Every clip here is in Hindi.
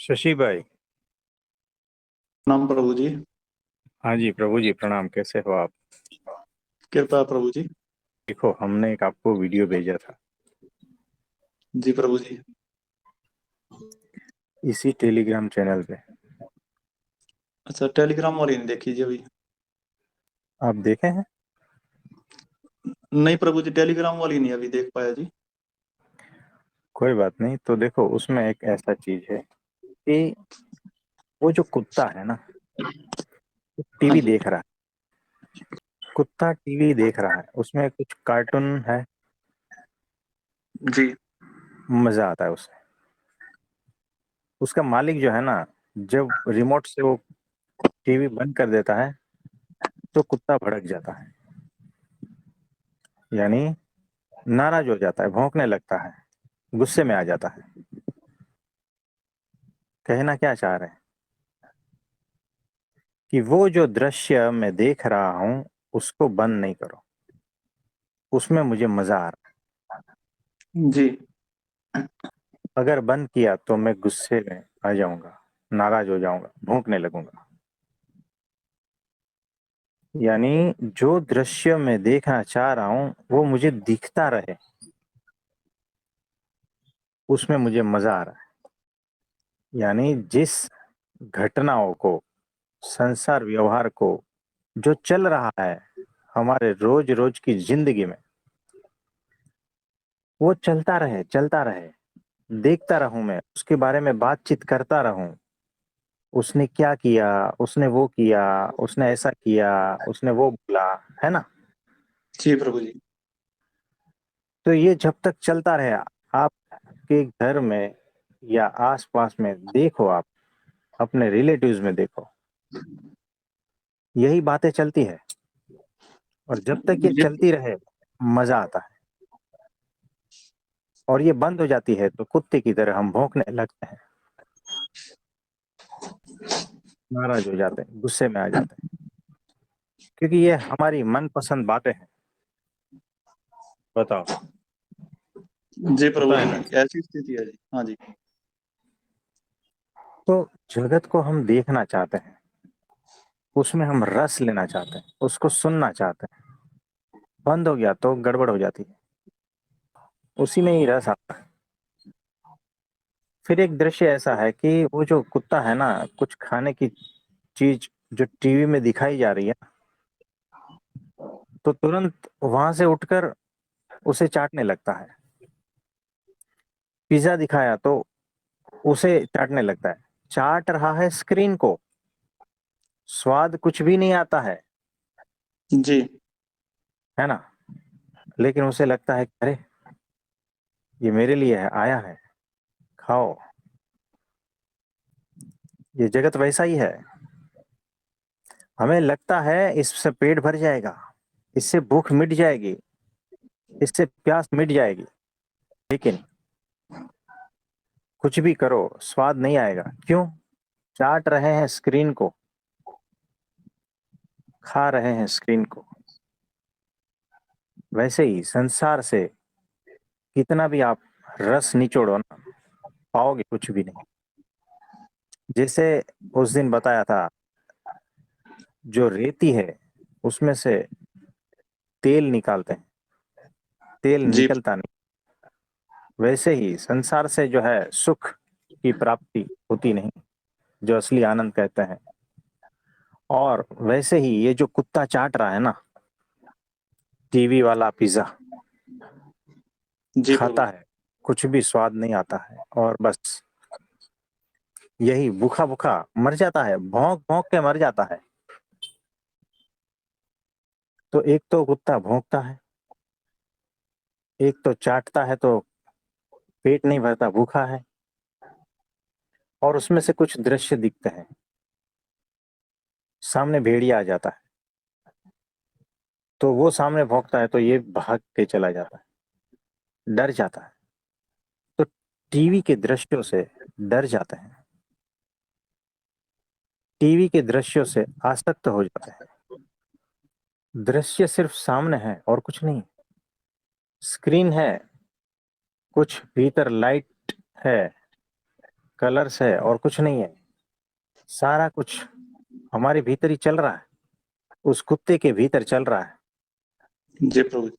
शशि भाई। प्रणाम प्रभु जी। हाँ जी प्रभु जी, प्रणाम। कैसे हो आप? कृपा प्रभु जी। देखो, हमने एक आपको वीडियो भेजा था जी प्रभु जी। इसी टेलीग्राम चैनल पे। अच्छा, टेलीग्राम वाली नहीं देखी जी अभी। आप देखे हैं? नहीं प्रभु जी, टेलीग्राम वाली नहीं अभी देख पाया जी। कोई बात नहीं। तो देखो, उसमें एक ऐसा चीज है कि वो जो कुत्ता है ना, हाँ टीवी जी। देख रहा है। कुत्ता टीवी देख रहा है, उसमें कुछ कार्टून है। जी। मजा आता है उसे। उसका मालिक जो है ना, जब रिमोट से वो टीवी बंद कर देता है तो कुत्ता भड़क जाता है। यानी नाराज हो जाता है, भौंकने लगता है, गुस्से में आ जाता है। कहना क्या चाह रहे हैं कि वो जो दृश्य मैं देख रहा हूं उसको बंद नहीं करो, उसमें मुझे मजा आ रहा जी। है। अगर बंद किया तो मैं गुस्से में आ जाऊंगा, नाराज हो जाऊंगा, भौंकने लगूंगा। यानी जो दृश्य मैं देखना चाह रहा हूं वो मुझे दिखता रहे, उसमें मुझे मजा आ रहा है। यानी जिस घटनाओं को, संसार व्यवहार को, जो चल रहा है हमारे रोज रोज की जिंदगी में, वो चलता रहे, चलता रहे। देखता रहूं, मैं उसके बारे में बातचीत करता रहूं। उसने क्या किया, उसने वो किया, उसने ऐसा किया, उसने वो बोला, है ना। जी प्रभु जी। तो ये जब तक चलता रहे, आपके घर में या आसपास में देखो, आप अपने रिलेटिव्स में देखो, यही बातें चलती है। और जब तक ये जी। चलती रहे, मजा आता है। और ये बंद हो जाती है तो कुत्ते की तरह हम भौंकने लगते हैं, नाराज हो जाते हैं, गुस्से में आ जाते हैं। क्योंकि ये हमारी मनपसंद बातें हैं। बताओ। जी प्रभु होता है जी। ना। ऐसी स्थिति है जी। हाँ जी। तो जगत को हम देखना चाहते हैं, उसमें हम रस लेना चाहते हैं, उसको सुनना चाहते हैं। बंद हो गया तो गड़बड़ हो जाती है, उसी में ही रस आता है। फिर एक दृश्य ऐसा है कि वो जो कुत्ता है ना, कुछ खाने की चीज जो टीवी में दिखाई जा रही है, तो तुरंत वहां से उठकर उसे चाटने लगता है। पिज्जा दिखाया तो उसे चाटने लगता है। चाट रहा है स्क्रीन को, स्वाद कुछ भी नहीं आता जी। है ना। लेकिन उसे लगता है कि अरे, ये मेरे लिए है, आया है, खाओ। ये जगत वैसा ही है। हमें लगता है इससे पेट भर जाएगा, इससे भूख मिट जाएगी, इससे प्यास मिट जाएगी। लेकिन कुछ भी करो, स्वाद नहीं आएगा। क्यों? चाट रहे हैं स्क्रीन को, खा रहे हैं स्क्रीन को। वैसे ही संसार से कितना भी आप रस निचोड़ो ना, पाओगे कुछ भी नहीं। जैसे उस दिन बताया था, जो रेती है उसमें से तेल निकालते हैं, तेल जी। निकलता नहीं। वैसे ही संसार से जो है सुख की प्राप्ति होती नहीं, जो असली आनंद कहते हैं। और वैसे ही ये जो कुत्ता चाट रहा है ना, टीवी वाला पिज्जा जी प्रभु खाता जी। है, कुछ भी स्वाद नहीं आता है, और बस यही भूखा भूखा मर जाता है, भौंक भौंक के मर जाता है। तो एक तो कुत्ता भौंकता है, एक तो चाटता है तो पेट नहीं भरता, भूखा है। और उसमें से कुछ दृश्य दिखते हैं, सामने भेड़िया आ जाता है तो वो सामने भौंकता है तो ये भाग के चला जाता है, डर जाता है। तो टीवी के दृश्यों से डर जाते हैं, टीवी के दृश्यों से आसक्त हो जाते हैं। दृश्य सिर्फ सामने है और कुछ नहीं। स्क्रीन है, कुछ भीतर लाइट है, कलर्स है और कुछ नहीं है। सारा कुछ हमारे भीतर ही चल रहा है, उस कुत्ते के भीतर चल रहा जी प्रभु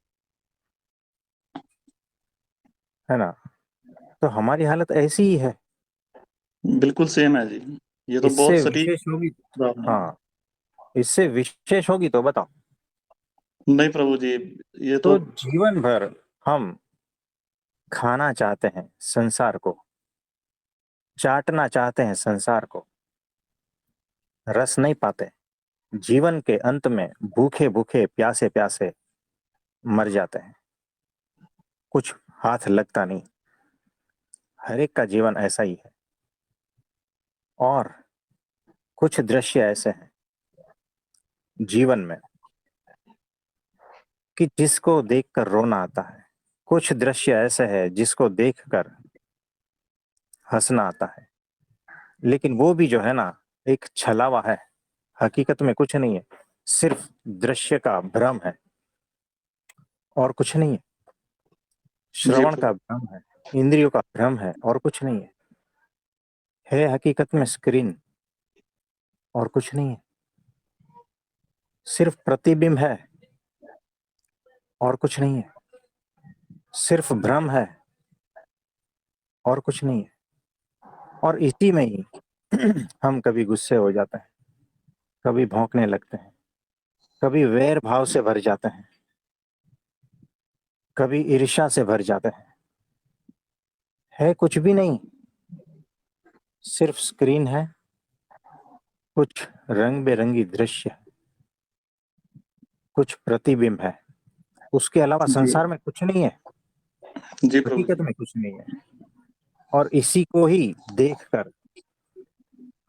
है ना। तो हमारी हालत ऐसी ही है। जी, बिल्कुल सेम है जी। ये तो बहुत इससे सटीक विशेष होगी। उदाहरण है। हाँ, इससे विशेष होगी तो बताओ। नहीं प्रभु जी, ये तो तो जीवन भर हम खाना चाहते हैं संसार को, चाटना चाहते हैं संसार को, रस नहीं पाते। जीवन के अंत में भूखे भूखे प्यासे प्यासे मर जाते हैं, कुछ हाथ लगता नहीं। हर एक का जीवन ऐसा ही है। और कुछ दृश्य ऐसे हैं जीवन में कि जिसको देखकर रोना आता है, कुछ दृश्य ऐसे है जिसको देखकर हंसना आता है। लेकिन वो भी जो है ना, एक छलावा है, हकीकत में कुछ नहीं है, सिर्फ दृश्य का भ्रम है और कुछ नहीं है। जी श्रवण का प्रभु भ्रम है, इंद्रियों का भ्रम है और कुछ नहीं है हकीकत में स्क्रीन और कुछ नहीं है। सिर्फ प्रतिबिंब है और कुछ नहीं है। सिर्फ भ्रम है और कुछ नहीं है। और इसी में ही हम कभी गुस्से हो जाते हैं, कभी भौंकने लगते हैं, कभी वैर भाव से भर जाते हैं, कभी ईर्ष्या से भर जाते हैं। है कुछ भी नहीं, सिर्फ स्क्रीन है, कुछ रंग बिरंगी दृश्य है, कुछ प्रतिबिंब है। उसके अलावा जी संसार में कुछ नहीं है, जी प्रभु हकीकत जी। में कुछ नहीं है। और इसी को ही देखकर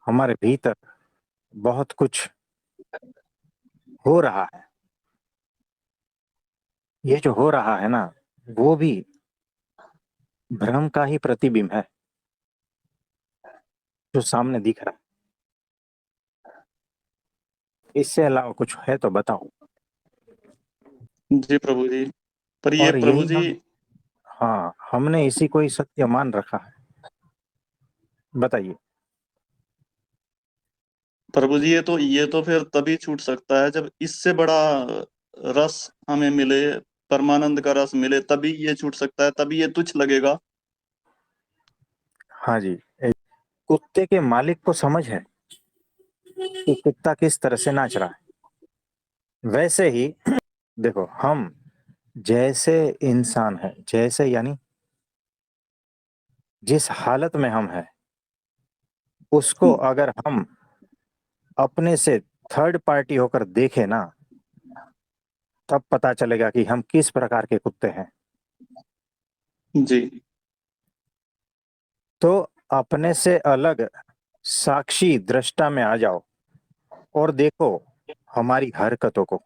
हमारे भीतर बहुत कुछ हो रहा है। ये जो हो रहा है ना, वो भी भ्रम का ही प्रतिबिंब है जो सामने दिख रहा है। इससे अलावा कुछ है तो बताओ। जी प्रभु जी, पर ये और प्रभु यही जी, हम, हाँ, हमने इसी को ही सत्य मान रखा है। बताइए। प्रभु जी ये तो फिर तभी छूट सकता है जब इससे बड़ा रस हमें मिले, परमानंद का रस मिले, तभी ये छूट सकता है, तभी ये तुच्छ लगेगा। हाँ जी। कुत्ते के मालिक को समझ है कि कुत्ता किस तरह से नाच रहा है। वैसे ही देखो, हम जैसे इंसान है, जैसे यानी जिस हालत में हम हैं, उसको अगर हम अपने से थर्ड पार्टी होकर देखें ना, तब पता चलेगा कि हम किस प्रकार के कुत्ते हैं। जी तो अपने से अलग साक्षी दृष्टा में आ जाओ और देखो हमारी हरकतों को।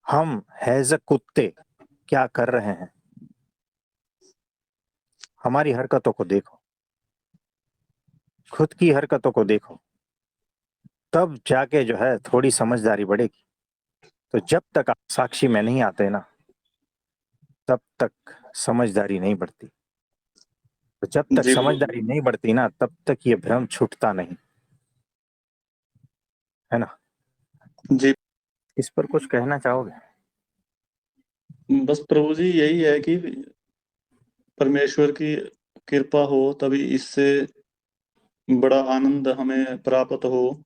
हम हैज अ कुत्ते क्या कर रहे हैं, हमारी हरकतों को देखो, खुद की हरकतों को देखो, तब जाके जो है थोड़ी समझदारी बढ़ेगी। तो जब तक आप साक्षी में नहीं आते ना, तब तक समझदारी नहीं बढ़ती। तो जब तक जी प्रभु समझदारी नहीं बढ़ती ना, तब तक ये भ्रम छूटता नहीं, है ना। जी। इस पर कुछ कहना चाहोगे? बस प्रभु जी यही है कि परमेश्वर की कृपा हो, तभी इससे बड़ा आनंद हमें प्राप्त हो,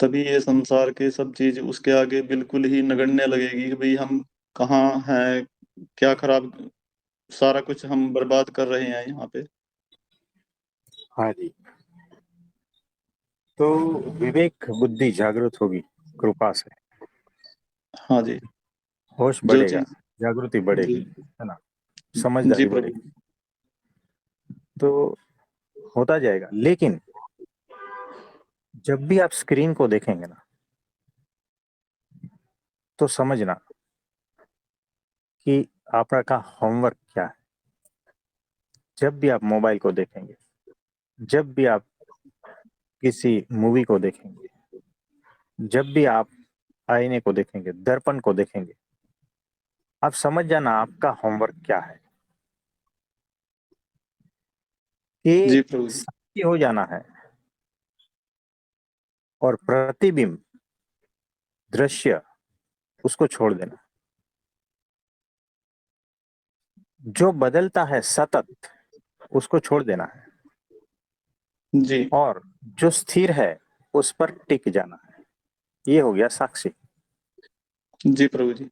तभी ये संसार के सब चीज उसके आगे बिल्कुल ही नगण्य लगेगी कि भाई हम कहाँ हैं, क्या खराब, सारा कुछ हम बर्बाद कर रहे हैं यहाँ पे। हाँ जी। तो विवेक बुद्धि जागृत होगी कृपा से, हाँ जी। होश जो बढ़ेगा, चीज, जागृति जी बढ़ेगी, है ना, जी समझदारी प्रभु, बढ़ेगी। तो होता जाएगा। लेकिन जब भी आप स्क्रीन को देखेंगे ना, तो समझना कि आपका होमवर्क क्या है। जब भी आप मोबाइल को देखेंगे, जब भी आप किसी मूवी को देखेंगे, जब भी आप आईने को देखेंगे, दर्पण को देखेंगे, आप समझ जाना आपका होमवर्क क्या है। जी कि प्रभु जी। साक्षी हो जाना है, और प्रतिबिंब, दृश्य, उसको छोड़ देना। जो बदलता है सतत, उसको छोड़ देना है, जी। और जो स्थिर है उस पर टिक जाना है। ये हो गया साक्षी, जी प्रभु जी।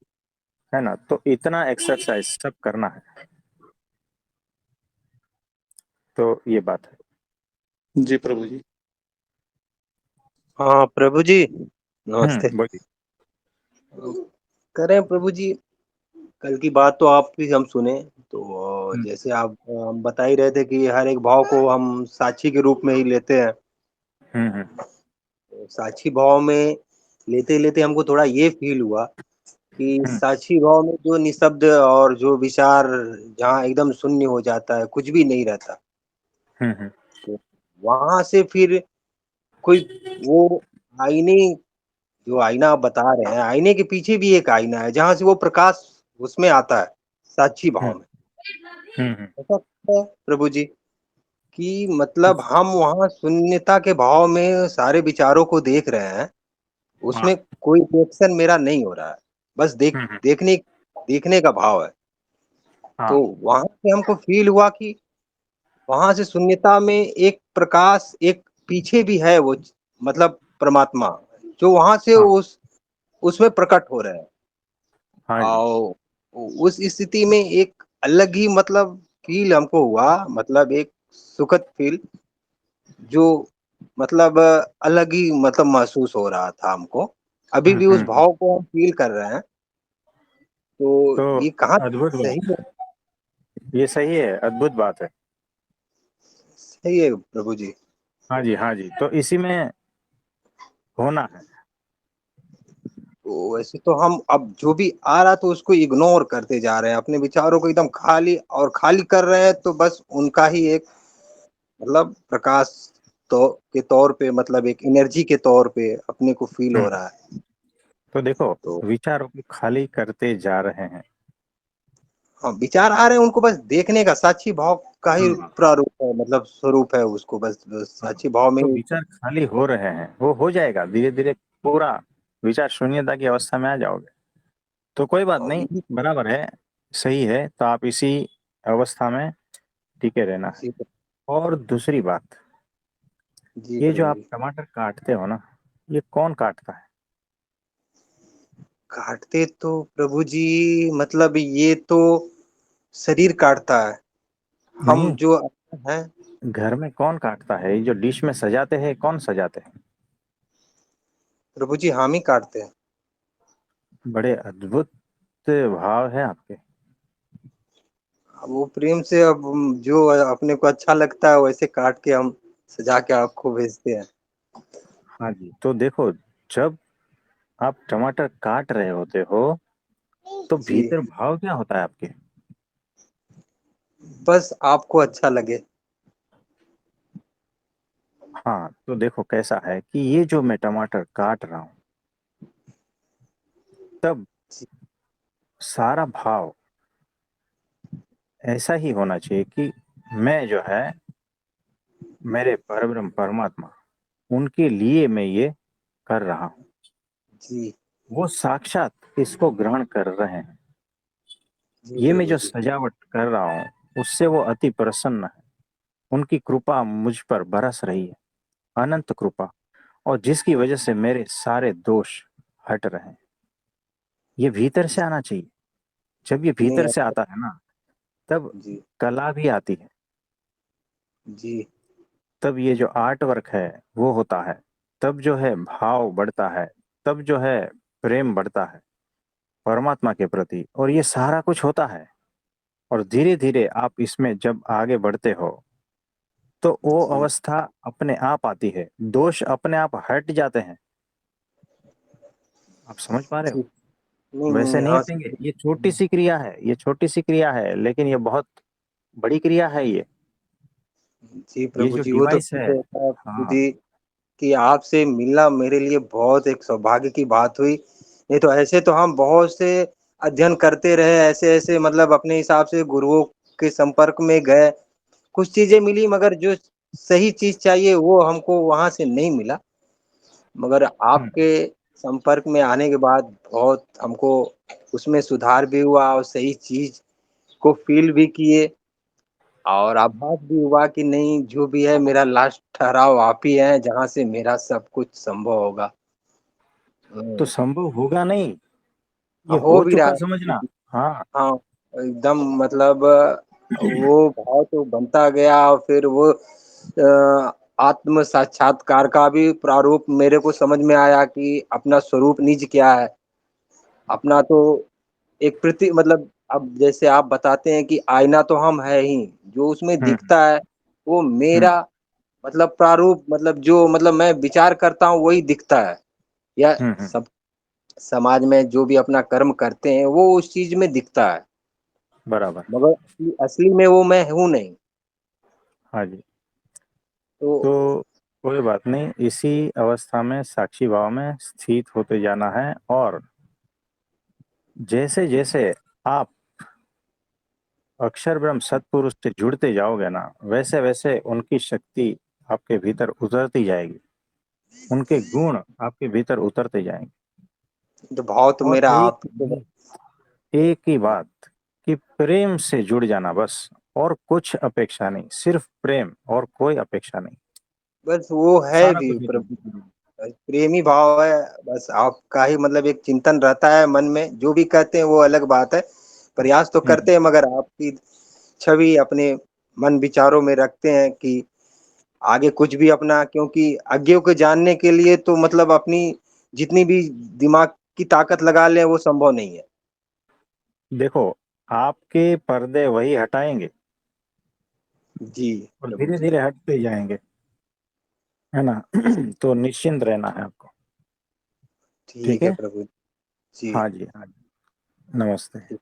है ना। तो इतना एक्सरसाइज सब करना है। तो ये बात है। जी प्रभु जी। हाँ प्रभु जी, नमस्ते। बोलिए। करें प्रभु जी, कल की बात तो आप भी हम सुने। तो हम्म जैसे आप बता ही रहे थे कि हर एक भाव को हम साक्षी के रूप में ही लेते हैं। हम्म। तो साक्षी भाव में लेते लेते हमको थोड़ा ये फील हुआ कि हम्म साक्षी भाव में जो निशब्द और जो विचार, जहाँ एकदम शून्य हो जाता है, कुछ भी नहीं रहता, हम्म। तो वहां से फिर कोई वो आईने, जो आईना आप बता रहे हैं, आईने के पीछे भी एक आईना है जहाँ से वो प्रकाश उसमें आता है, साक्षी हम्म भाव में। हम्म। ऐसा लगता है प्रभु जी कि मतलब हम वहाँ शून्यता के भाव में सारे विचारों को देख रहे हैं, हाँ। उसमें कोई रिएक्शन मेरा नहीं हो रहा है, बस हम्म। देखने का भाव है। हाँ तो वहाँ से हमको फील हुआ कि वहाँ से शून्यता में एक प्रकाश, एक पीछे भी है वो, मतलब परमात्मा, जो वहाँ से हाँ। उसमें प्रकट हो रहे हैं। हाँ जी। और उस स्थिति में एक अलग ही मतलब फील हमको हुआ, मतलब एक सुखद फील, जो मतलब अलग ही मतलब महसूस हो रहा था हमको। अभी भी उस हम्म। भाव को हम फील कर रहे हैं। तो तो ये कहाँ अद्भुत सही बात, है? ये सही है, अद्भुत बात है। सही है प्रभु जी। हाँ जी, हाँ जी, तो इसी में होना है। तो वैसे तो हम अब जो भी आ रहा तो उसको इग्नोर करते जा रहे हैं, अपने विचारों को एकदम खाली और खाली कर रहे हैं, तो बस उनका ही एक मतलब प्रकाश तो के तौर पे, मतलब एक एनर्जी के तौर पे अपने को फील हो हम्म। रहा है। तो देखो, तो विचारों को खाली करते जा रहे हैं। हाँ, विचार आ रहे हैं, उनको बस देखने का साक्षी भाव का ही हाँ प्रारूप है, मतलब स्वरूप है उसको, बस हाँ। साक्षी भाव में तो ही। विचार खाली हो रहे हैं, वो हो जाएगा धीरे धीरे। पूरा विचार शून्यता की अवस्था में आ जाओगे। तो कोई बात और नहीं, बराबर है, सही है। तो आप इसी अवस्था में टिके रहना है। जी, और दूसरी बात, जी ये जो प्रभु आप जी। टमाटर काटते हो ना, ये कौन काटता है? काटते तो प्रभु जी, मतलब ये तो शरीर काटता है, हम नहीं, जो हैं। घर में कौन काटता है? ये जो डिश में सजाते हैं, कौन सजाते हैं? प्रभु जी हम ही काटते हैं। बड़े अद्भुत भाव है आपके। अब वो प्रेम से, अब जो अपने को अच्छा लगता है वैसे काट के हम सजा के आपको भेजते हैं। हाँ जी, तो देखो, जब आप टमाटर काट रहे होते हो तो जी, भीतर भाव क्या होता है आपके? बस आपको अच्छा लगे। हाँ, तो देखो कैसा है कि ये जो मैं टमाटर काट रहा हूँ, तब जी, सारा भाव ऐसा ही होना चाहिए कि मैं जो है, मेरे परब्रह्म परमात्मा, उनके लिए मैं ये कर रहा हूँ। जी, वो साक्षात इसको ग्रहण कर रहे हैं। जी ये मैं प्रभु जो जी। सजावट कर रहा हूँ, उससे वो अति प्रसन्न है। उनकी कृपा मुझ पर बरस रही है, अनंत कृपा, और जिसकी वजह से मेरे सारे दोष हट रहे हैं। ये भीतर से आना चाहिए। जब ये नहीं भीतर से आता है ना, तब जी, कला भी आती है। जी, तब ये जो आर्ट वर्क है वो होता है। तब जो है भाव बढ़ता है। तब जो है प्रेम बढ़ता है परमात्मा के प्रति, और ये सारा कुछ होता है। और धीरे धीरे आप इसमें जब आगे बढ़ते हो, तो वो जी, अवस्था अपने आप आती है, दोष अपने आप हट जाते हैं। आप समझ पा रहे जी। हो? नहीं, वैसे नहीं, नहीं हाँ हटेंगे। ये छोटी सी क्रिया है, ये छोटी सी क्रिया है, लेकिन ये बहुत बड़ी क्रिया है ये। जी ये प्रभु जो जी, वो तो डिवाइस ठीक है। है प्रभु हाँ। जी कि आपसे मिलना मेरे लिए बहुत एक सौभाग्य की बात हुई। नहीं तो ऐसे तो हम बहुत से अध्ययन करते रहे, ऐसे-ऐसे मतलब अपने हिसाब से गुरुओं के संपर्क में गए, कुछ चीजें मिली, मगर जो सही चीज चाहिए वो हमको वहां से नहीं मिला। मगर हम्म, आपके संपर्क में आने के बाद बहुत हमको उसमें सुधार भी हुआ और सही चीज को फील भी किए, और आभास भी हुआ कि नहीं, जो भी है मेरा लास्ट ठहराव आप ही है, जहाँ से मेरा सब कुछ संभव होगा। तो संभव होगा नहीं, ये हो हो भी रहा चुका, है। समझना। हाँ। हाँ, एकदम मतलब वो भाव तो बनता गया, और फिर वो आत्म साक्षात्कार का भी प्रारूप मेरे को समझ में आया कि अपना स्वरूप निज क्या है। अपना तो एक प्रति मतलब, अब जैसे आप बताते हैं कि आईना तो हम है ही, जो उसमें हम्म, दिखता है वो हम्म, मेरा मतलब प्रारूप, मतलब जो मतलब मैं विचार करता हूँ वही दिखता है। या हम्म। सब समाज में जो भी अपना कर्म करते हैं वो उस चीज में दिखता है, बराबर। मगर असली में वो मैं हूं नहीं। हाँ जी। तो तो कोई बात नहीं, इसी अवस्था में साक्षी भाव में स्थित होते जाना है, और जैसे जैसे आप अक्षर ब्रह्म सत्पुरुष से जुड़ते जाओगे ना, वैसे वैसे उनकी शक्ति आपके भीतर उतरती जाएगी, उनके गुण आपके भीतर उतरते जाएंगे। भाव तो और मेरा एक आप ही को। एक ही बात, कि प्रेम से जुड़ जाना बस, और कुछ अपेक्षा नहीं, सिर्फ प्रेम और कोई अपेक्षा नहीं। बस वो है सारा भी कुछ निकल। प्रभु जी, बस प्रेमी भाव है। बस आपका ही मतलब एक चिंतन रहता है मन में, जो भी कहते हैं वो अलग बात है। प्रयास तो हम्म, करते हैं, मगर आपकी छवि अपने मन विचारों में रखते हैं कि आगे कुछ भी अपना, क्योंकि आगे को जानने के लिए तो मतलब अपनी जितनी भी दिमाग की ताकत लगा लें वो संभव नहीं है। देखो, आपके पर्दे वही हटाएंगे, जी और प्रभु धीरे जी। धीरे हटते जाएंगे, है ना। तो निश्चिंत रहना है आपको। ठीक ठीक है है। प्रभु जी। हाँ जी, हाँ जी। नमस्ते।